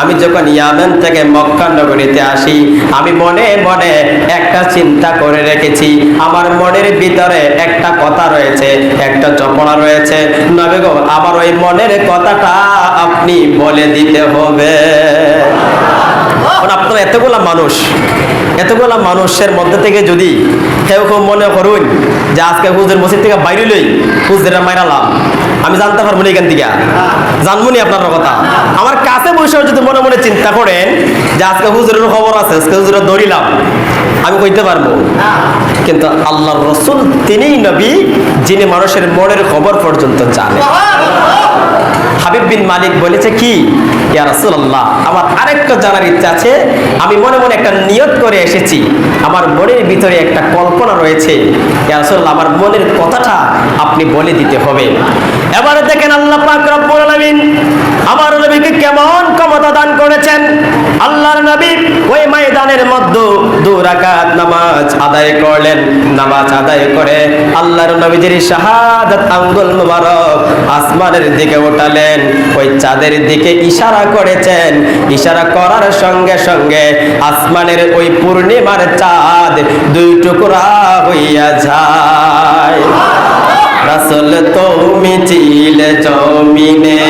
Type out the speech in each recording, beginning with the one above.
আমি যখন ইয়ামেন থেকে মক্কা নগরীতে আসি, আমি মনে মনে একটা চিন্তা করে রেখেছি, আমার মনের ভিতরে একটা কথা রয়েছে, একটা জপনা রয়েছে, নবী গো আমার ওই মনের কথাটা আপনি বলে দিতে হবে। আপনারা এতগুলা মানুষের মধ্যে থেকে যদি কেউ কেউ মনে করুন যে আজকে হুজুর মসজিদ থেকে বাইরে লই হুজুরা মাইরালাম, আমি জানতে পারবো না এখান থেকে, জানবো নি আপনার কথা। আমার কাছে বসে যদি মনে মনে চিন্তা করেন যে আজকে হুজুরের খবর আছে, আজকে হুজুরের ধরিলাম, আমি কইতে পারবো। কিন্তু আল্লাহর রাসূল তিনিই নবী যিনি মানুষের মনের খবর পর্যন্ত জানেন। হাবিব বিন মালিক বলেছে কি, ইয়া রাসূলুল্লাহ আমার আরেকটা জানার ইচ্ছা আছে, আমি মনে মনে একটা নিয়ত করে এসেছি, আমার মনের ভিতরে একটা কল্পনা রয়েছে, ইয়া রাসূলুল্লাহ আমার মনের কথাটা আপনি বলে দিতে হবে। এবারে দেখেন আল্লাহ পাক রব্বুল আলামিন আমার নবীকে কেমন ক্ষমতা দান করেছেন। আল্লাহর নবী ওই ময়দানের মধ্যে 2 রাকাত নামাজ আদায় করলেন। নামাজ আদায় করে আল্লাহর নবীজির শাহাদাত আঙ্গুল মোবারক আসমানের দিকে উঠালেন, ওই চাঁদের দিকে ইশারা করেছেন। ইশারা করার সঙ্গে সঙ্গে আসমানের ওই পূর্ণিমার চাঁদ 2 টুকরা হইয়া যায়। রাসূল তুমি ছিলে জমিনে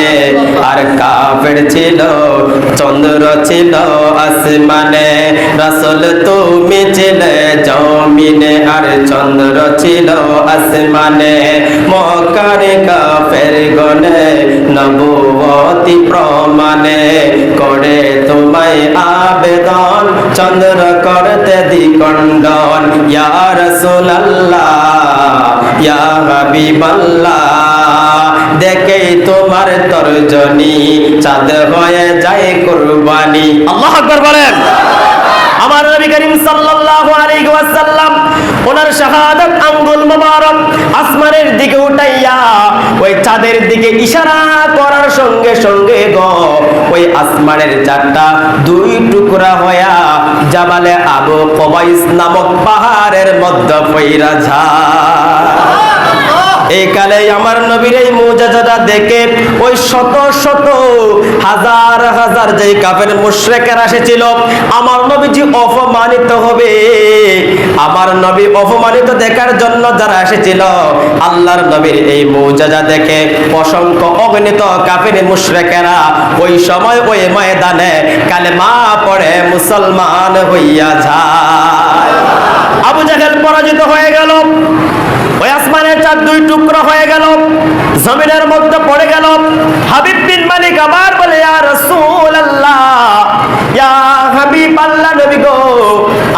আর কাফের ছিল চন্দ্র ছিল আসমানে। রাসূল তুমি ছিলে জমিনে আর চন্দ্র ছিল আসমানে। মক্কার কাফের গনে নবুয়তি প্রমাণে করে তোমায় আবেদন চন্দ্র করতে দ্বিখণ্ডন। ইয়া রাসূলুল্লাহ ইয়া হাবিবাল্লাহ দেখেই তোমার তর্জনী চাঁদ হয়ে যায় কুরবানি। আল্লাহু আকবার বলেন। আমার নবী করিম সাল্লাল্লাহু আলাইহি ওয়াসাল্লাম ওনার শাহাদাত আঙ্গুল মোবারক আসমানের দিকে উঠাইয়া ওই চাঁদের দিকে ইশারা করার সঙ্গে সঙ্গে ওই আসমানের চাঁদটা 2 টুকরা হইয়া জাবালে আবু কুবাইস নামক পাহাড়ের মধ্যে পইরা যায়। এই কালে আমার নবীর এই মুজিজাটা দেখে ওই শত শত হাজার হাজার যে কাফের মুশরিকেরা এসেছিল, আমার নবীজি অপমানিত হবে। আমার নবী অপমানিত দেখার জন্য যারা এসেছিল, আল্লাহর নবীর এই মুজিজা দেখে অসংখ্য অগণিত কাফের মুশরিকেরা ওই সময় ওই ময়দানে কালেমা পড়ে মুসলমান হইয়া যায়। আবু জাহেল পরাজিত হয়ে গেল, ওই আসমানের চাঁদ 2 টুকরা হয়ে গেল, জমিনের মধ্যে পড়ে গেল। হাবিব বিন মালিক আবার বলে ইয়া রাসূলুল্লাহ ইয়া হাবিবাল্লাহ নবী গো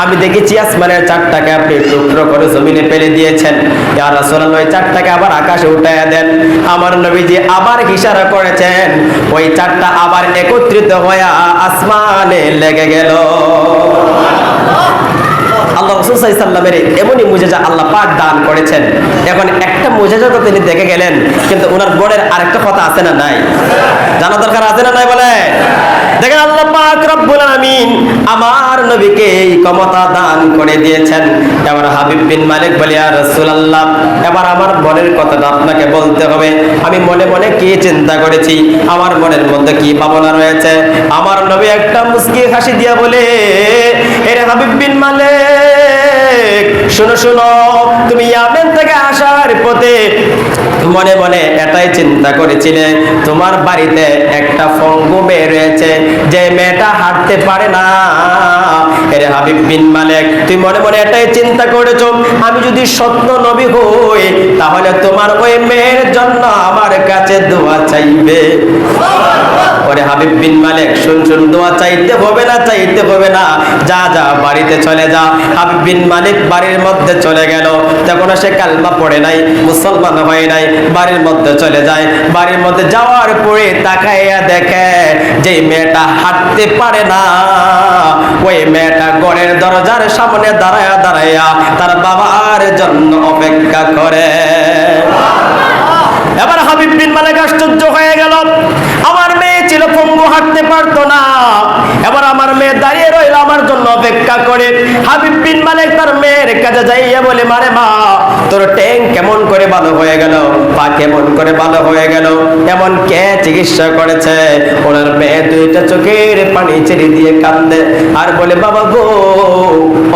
আমি দেখেছি আসমানের চাঁদটাকে আপনি টুকরো করে জমিনে ফেলে দিয়েছেন, ইয়া রাসূলুল্লাহ ওই চাঁদটাকে আবার আকাশে উঠায়া দেন। আমার নবীজি আবার ইশারা করেছেন, ওই চাঁদটা আবার একত্রিত হয়ে আসমানে লেগে গেল। আল্লাহ রাসূল সাল্লাল্লাহু আলাইহি ওয়াসাল্লামের এমনই মুজিজা আল্লাহ পাক দান করেছেন। এখন একটা মুজিজা তো তিনি দেখে গেলেন, কিন্তু ওনার বোর্ডের আরেকটা কথা আছে না নাই, জানা দরকার আছে না নাই বলে। দেখেন আল্লাহ পাক রব্বুল আলামিন আমার নবীকে এই ক্ষমতা দান করে দিয়েছেন। এবার হাবিব বিন মালিক বলে ইয়া রাসূলুল্লাহ এবার আমার মনের কথাটা আপনাকে বলতে হবে। আমি মনে মনে কি চিন্তা করেছি, আমার মনের মধ্যে কি ভাবনা রয়েছে। আমার নবী একটা মুস্কি হাসি দিয়া বলে, এরে হাবিব বিন মালিক শোনো শোনো, তুমি ইয়ামেন থেকে আসার পথে মনে মনে এটাই চিন্তা করেছিলে, তোমার বাড়িতে একটা পঙ্গু মেয়ে রয়েছে, যে মেয়েটা হাঁটতে পারে না। এরে হাবিব বিন মালিক তুই মনে মনে এটাই চিন্তা করেছো, আমি যদি সত্য নবী হই তাহলে তোমার ওই মেয়ের জন্য আমার কাছে দোয়া চাইবে। ওরে হাবিব বিন মালিক শুন শুন, দোয়া চাইতে হবে না, যা যা বাড়িতে চলে যা। হাবিব বিন মালিক বাড়ির মধ্যে চলে গেল। তখন সে কালমা পড়ে নাই, মুসলমান হয় নাই, বাড়ির মধ্যে চলে যায়। বাড়ির মধ্যে যাওয়ার পরে তাকাইয়া দেখে যে মেয়েটা হাঁটতে পারে না, ওই মেয়েটা ঘরের দরজার সামনে দাঁড়ায়া দাঁড়ায়া তার বাবার জন্য অপেক্ষা করে। এবার হাবিব বিন মালিক আশ্চর্য হয়ে গেল, আমার মেয়ে ছিল পঙ্গু, হাঁটতে পারতো না। এবার আমার মেয়ে দাঁড়িয়ে রইল আমার জন্য অপেক্ষা করে। হাবিব বিন মালিক তার মেয়ের কাছে যাইয়া বলে, মারে মা, তোর ট্যাং কেমন করে ভালো হয়ে গেল, পা কেমন করে ভালো হয়ে গেল, এমন কে চিকিৎসা করেছে? ওনার মেয়ে দুইটা চোখের পানি ছেড়ে দিয়ে কান্দে আর বলে, বাবা গো,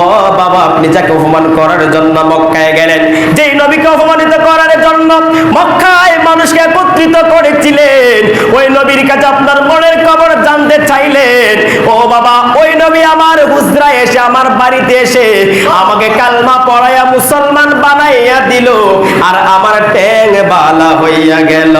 ও বাবা, আপনি যাকে অপমান করার জন্য মক্কায় গেলেন, যেই নবীকে অপমানিত করার জন্য মক্কায় মানুষকে একত্রিত করেছিলেন, ওই নবীর কাছে আপনার মনের খবর জানতে চাইলেন। ও বাবা, ওই নবী আমার হুজরায় এসে, আমার বাড়িতে এসে আমাকে কালমা পড়াইয়া মুসলমান বানাইয়া দিল, আর আমার ট্যাং বালা হইয়া গেল।